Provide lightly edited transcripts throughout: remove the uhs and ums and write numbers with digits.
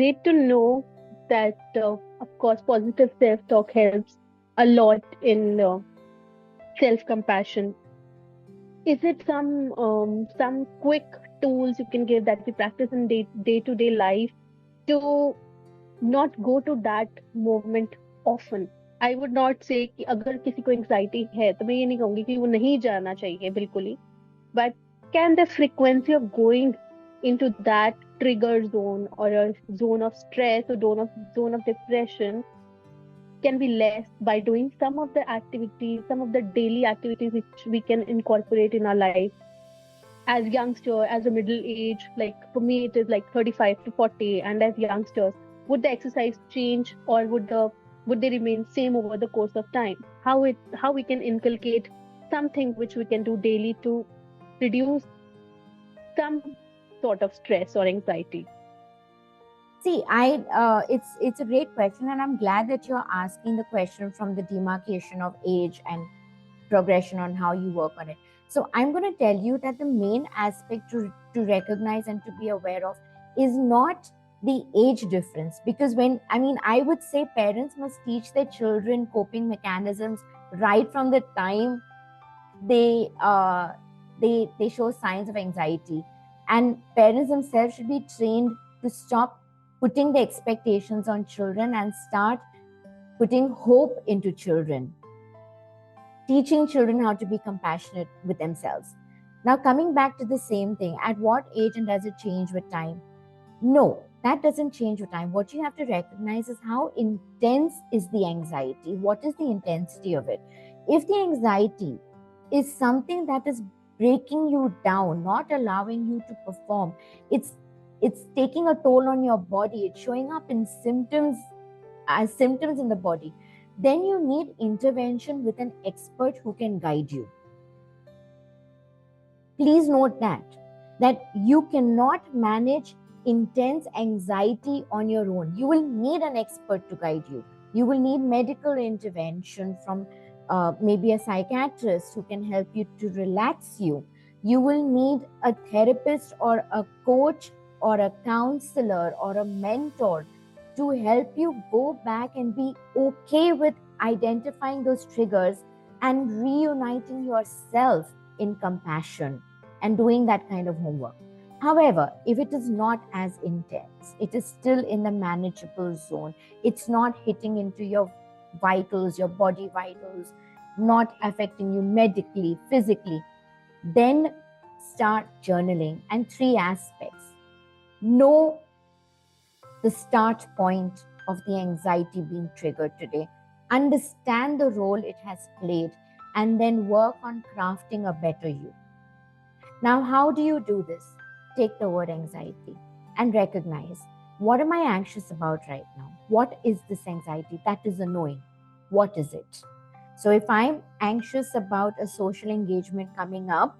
great to know that, of course, positive self-talk helps a lot in self-compassion. Is it some quick tools you can give that we practice in day-to-day life to not go to that moment often? I would not say कि अगर किसी को anxiety है तो मैं ये नहीं कहूंगी कि वो नहीं जाना चाहिए बिल्कुल ही, but can the frequency of going into that trigger zone or a zone of stress or zone of depression can be less by doing some of the activities, some of the daily activities which we can incorporate in our life as youngster, as a middle age, like for me it is like 35 to 40, and as youngsters, would the exercise change or would they remain same over the course of time? How we can inculcate something which we can do daily to reduce some sort of stress or anxiety? See, it's a great question, and I'm glad that you're asking the question from the demarcation of age and progression on how you work on it. So I'm going to tell you that the main aspect to recognize and to be aware of is not the age difference, because I would say parents must teach their children coping mechanisms right from the time they show signs of anxiety, and parents themselves should be trained to stop putting the expectations on children and start putting hope into children, teaching children how to be compassionate with themselves. Now, coming back to the same thing, at what age and does it change with time? No, that doesn't change with time. What you have to recognize is how intense is the anxiety. What is the intensity of it? If the anxiety is something that is breaking you down, not allowing you to perform, it's taking a toll on your body, it's showing up in symptoms in the body, then you need intervention with an expert who can guide you. Please note that you cannot manage intense anxiety on your own. You will need an expert to guide you. You will need medical intervention from maybe a psychiatrist who can help you to relax you. You will need a therapist or a coach or a counselor or a mentor to help you go back and be okay with identifying those triggers and reuniting yourself in compassion and doing that kind of homework. However, if it is not as intense, it is still in the manageable zone, it's not hitting into your vitals, your body vitals, not affecting you medically, physically, then start journaling. And 3 aspects. Know the start point of the anxiety being triggered today. Understand the role it has played, and then work on crafting a better you. Now, how do you do this? Take the word anxiety and recognize, what am I anxious about right now? What is this anxiety? That is a knowing. What is it? So if I'm anxious about a social engagement coming up,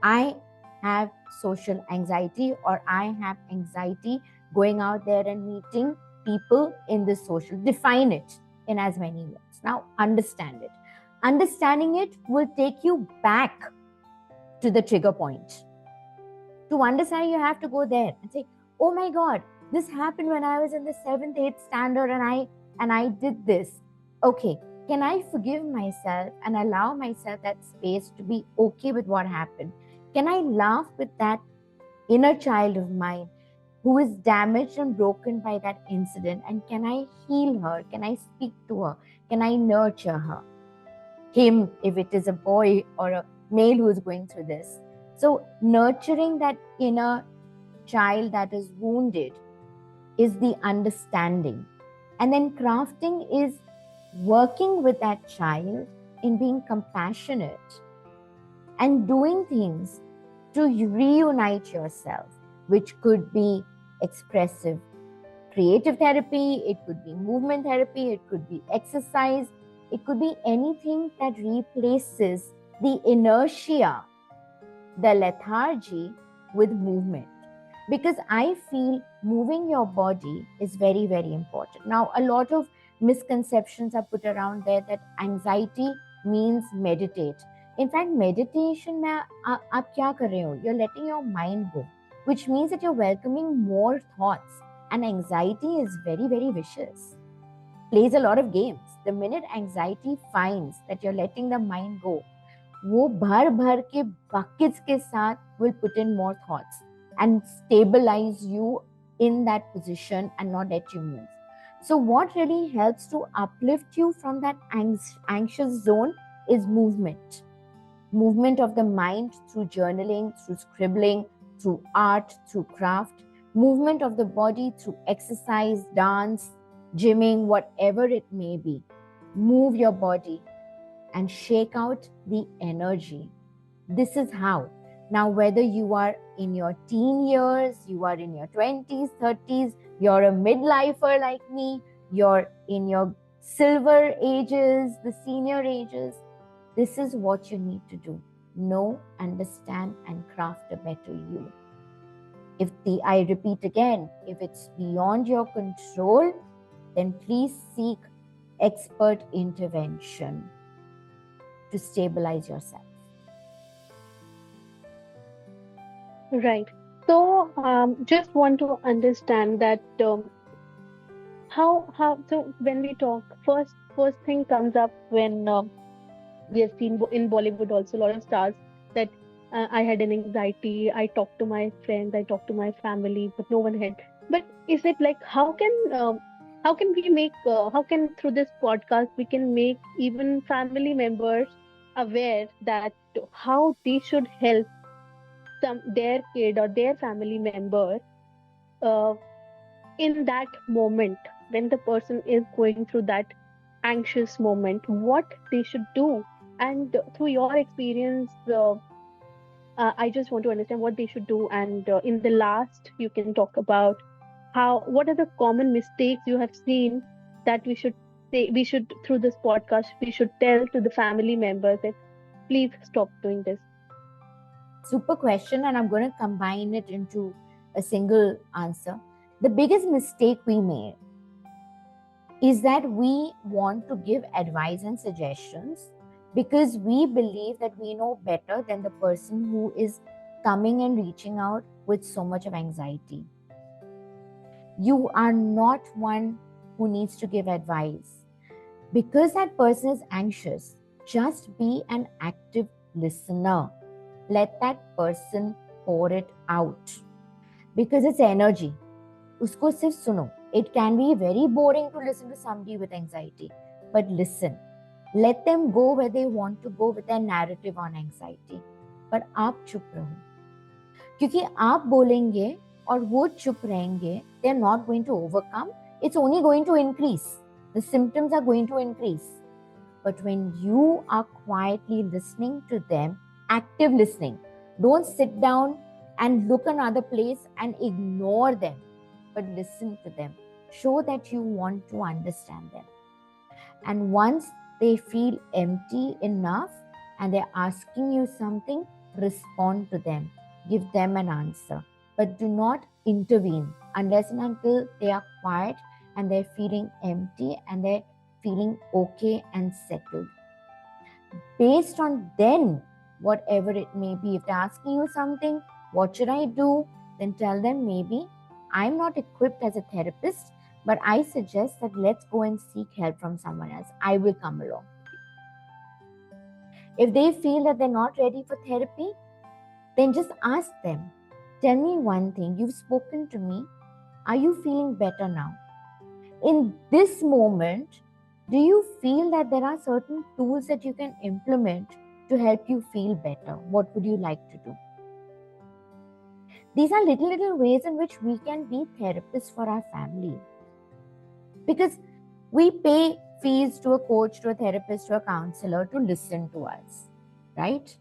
I have social anxiety, or I have anxiety going out there and meeting people in this social. Define it in as many words. Now, understand it. Understanding it will take you back to the trigger point. To understand, you have to go there and say, oh my God, this happened when I was in the 7th, 8th standard and I did this. Okay, can I forgive myself and allow myself that space to be okay with what happened? Can I laugh with that inner child of mine who is damaged and broken by that incident? And can I heal her? Can I speak to her? Can I nurture her? Him, if it is a boy or a male who is going through this. So nurturing that inner child that is wounded is the understanding. And then crafting is working with that child in being compassionate and doing things to reunite yourself, which could be expressive creative therapy, it could be movement therapy, it could be exercise, it could be anything that replaces the inertia, the lethargy with movement. Because I feel moving your body is very, very important. Now, a lot of misconceptions are put around there that anxiety means meditate. In fact, meditation mein aap kya kar rahe ho? You're letting your mind go, which means that you're welcoming more thoughts And anxiety is very, very vicious. Plays a lot of games. The minute anxiety finds that you're letting the mind go, वो भर भर के buckets के साथ will put in more thoughts and stabilize you in that position and not let you move. So what really helps to uplift you from that anxious zone is movement. Movement of the mind through journaling, through scribbling, through art, through craft. Movement of the body through exercise, dance, gymming, whatever it may be. Move your body and shake out the energy. This is how. Now, whether you are in your teen years, you are in your 20s, 30s, you're a midlifer like me, you're in your silver ages, the senior ages, this is what you need to do. Know, understand, and craft a better you. I repeat again, if it's beyond your control, then please seek expert intervention to stabilize yourself. Right. So, just want to understand that how so when we talk, first thing comes up when we have seen in Bollywood also a lot of stars that I had an anxiety. I talked to my friends, I talked to my family, but no one had. But is it like how can we make how can through this podcast we can make even family members aware that how they should help their kid or their family member uh, in that moment when the person is going through that anxious moment, what they should do? And through your experience, I just want to understand what they should do. And in the last, you can talk about what are the common mistakes you have seen that we should, through this podcast, we should tell to the family members that please stop doing this. Super question, and I'm going to combine it into a single answer. The biggest mistake we made is that we want to give advice and suggestions because we believe that we know better than the person who is coming and reaching out with so much of anxiety. You are not one who needs to give advice. Because that person is anxious, just be an active listener. Let that person pour it out. Because it's energy. Usko sirf suno. It can be very boring to listen to somebody with anxiety. But listen. Let them go where they want to go with their narrative on anxiety. But आप चुप रहो. क्योंकि आप बोलेंगे और वो चुप रहेंगे, they are not going to overcome. It's only going to increase. The symptoms are going to increase. But when you are quietly listening to them, active listening, don't sit down and look another place and ignore them, but listen to them. Show that you want to understand them. And once they feel empty enough and they're asking you something, respond to them. Give them an answer. But do not intervene unless and until they are quiet and they're feeling empty and they're feeling okay and settled. Based on then, whatever it may be, if they're asking you something, what should I do? Then tell them, maybe I'm not equipped as a therapist, but I suggest that let's go and seek help from someone else. I will come along. If they feel that they're not ready for therapy, then just ask them, tell me one thing, you've spoken to me, are you feeling better now? In this moment, do you feel that there are certain tools that you can implement to help you feel better? What would you like to do? These are little ways in which we can be therapists for our family. Because we pay fees to a coach, to a therapist, to a counselor to listen to us, right?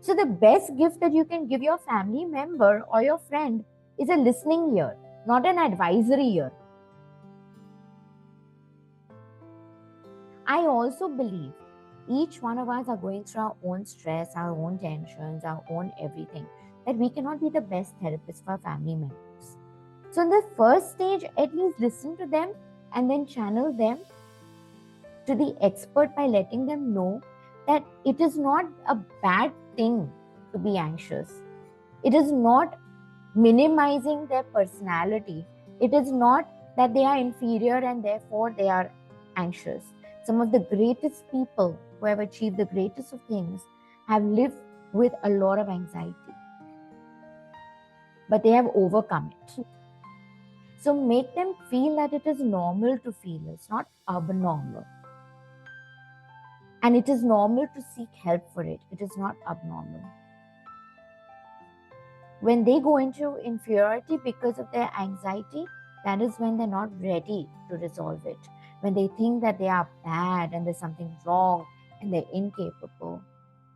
So the best gift that you can give your family member or your friend is a listening ear, not an advisory ear. I also believe each one of us are going through our own stress, our own tensions, our own everything, that we cannot be the best therapist for our family members. So in the first stage, at least listen to them and then channel them to the expert by letting them know that it is not a bad thing to be anxious. It is not minimizing their personality. It is not that they are inferior and therefore they are anxious. Some of the greatest people who have achieved the greatest of things have lived with a lot of anxiety, but they have overcome it. So make them feel that it is normal to feel, it's not abnormal. And it is normal to seek help for it. It is not abnormal. When they go into inferiority because of their anxiety, that is when they're not ready to resolve it. When they think that they are bad and there's something wrong and they're incapable,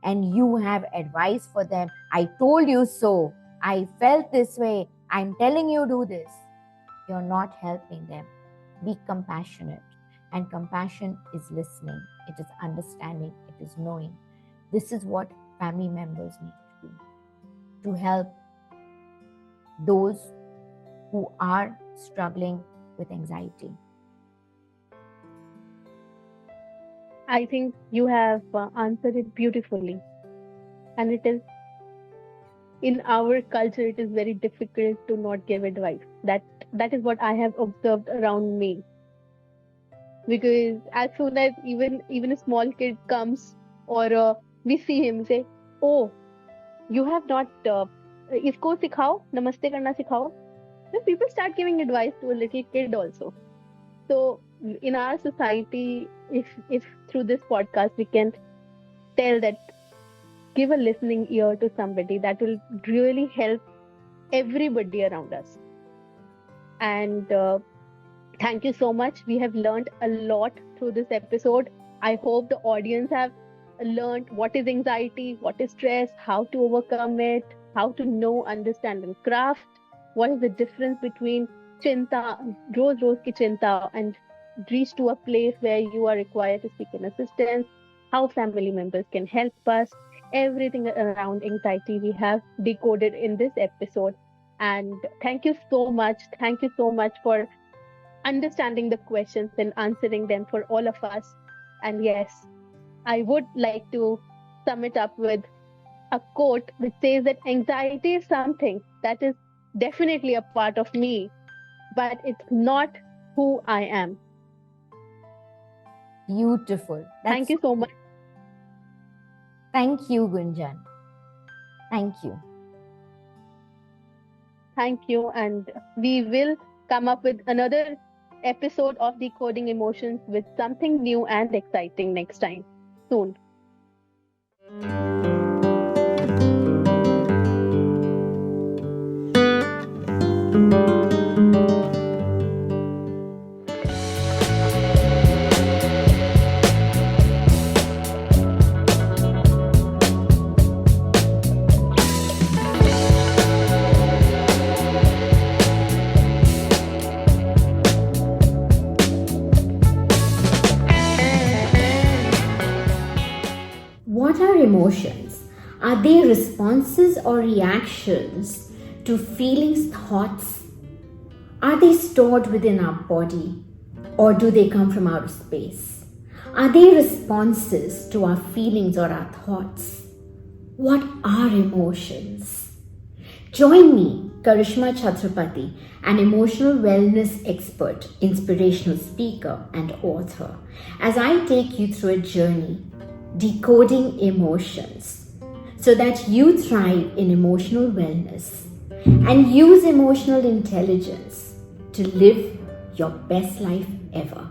and you have advice for them, I told you so, I felt this way, I'm telling you do this. You're not helping them. Be compassionate. And compassion is listening. It is understanding. It is knowing. This is what family members need to do to help those who are struggling with anxiety. I think you have answered it beautifully. And it is, in our culture, it is very difficult to not give advice. That is what I have observed around me. Because as soon as even a small kid comes, or we see him say, "Oh, you have not isko sikhao, namaste karna sikhao." Then people start giving advice to a little kid also. So in our society, if through this podcast we can tell that, give a listening ear to somebody, that will really help everybody around us. And thank you so much. We have learned a lot through this episode. I hope the audience have learned what is anxiety, what is stress, how to overcome it, how to know, understand, and craft. What is the difference between chinta, roz ki chinta, and reach to a place where you are required to seek an assistance, how family members can help us. Everything around anxiety we have decoded in this episode. And thank you so much. Thank you so much for understanding the questions and answering them for all of us. And yes, I would like to sum it up with a quote which says that anxiety is something that is definitely a part of me, but it's not who I am. Beautiful. Thank you so much. Thank you, Gunjan. Thank you. Thank you. And we will come up with another episode of Decoding Emotions with something new and exciting next time, soon. What are emotions? Are they responses or reactions to feelings, thoughts? Are they stored within our body, or do they come from outer space? Are they responses to our feelings or our thoughts? What are emotions? Join me, Karishma Chhatrapati, an emotional wellness expert, inspirational speaker, and author, as I take you through a journey decoding emotions so that you thrive in emotional wellness and use emotional intelligence to live your best life ever.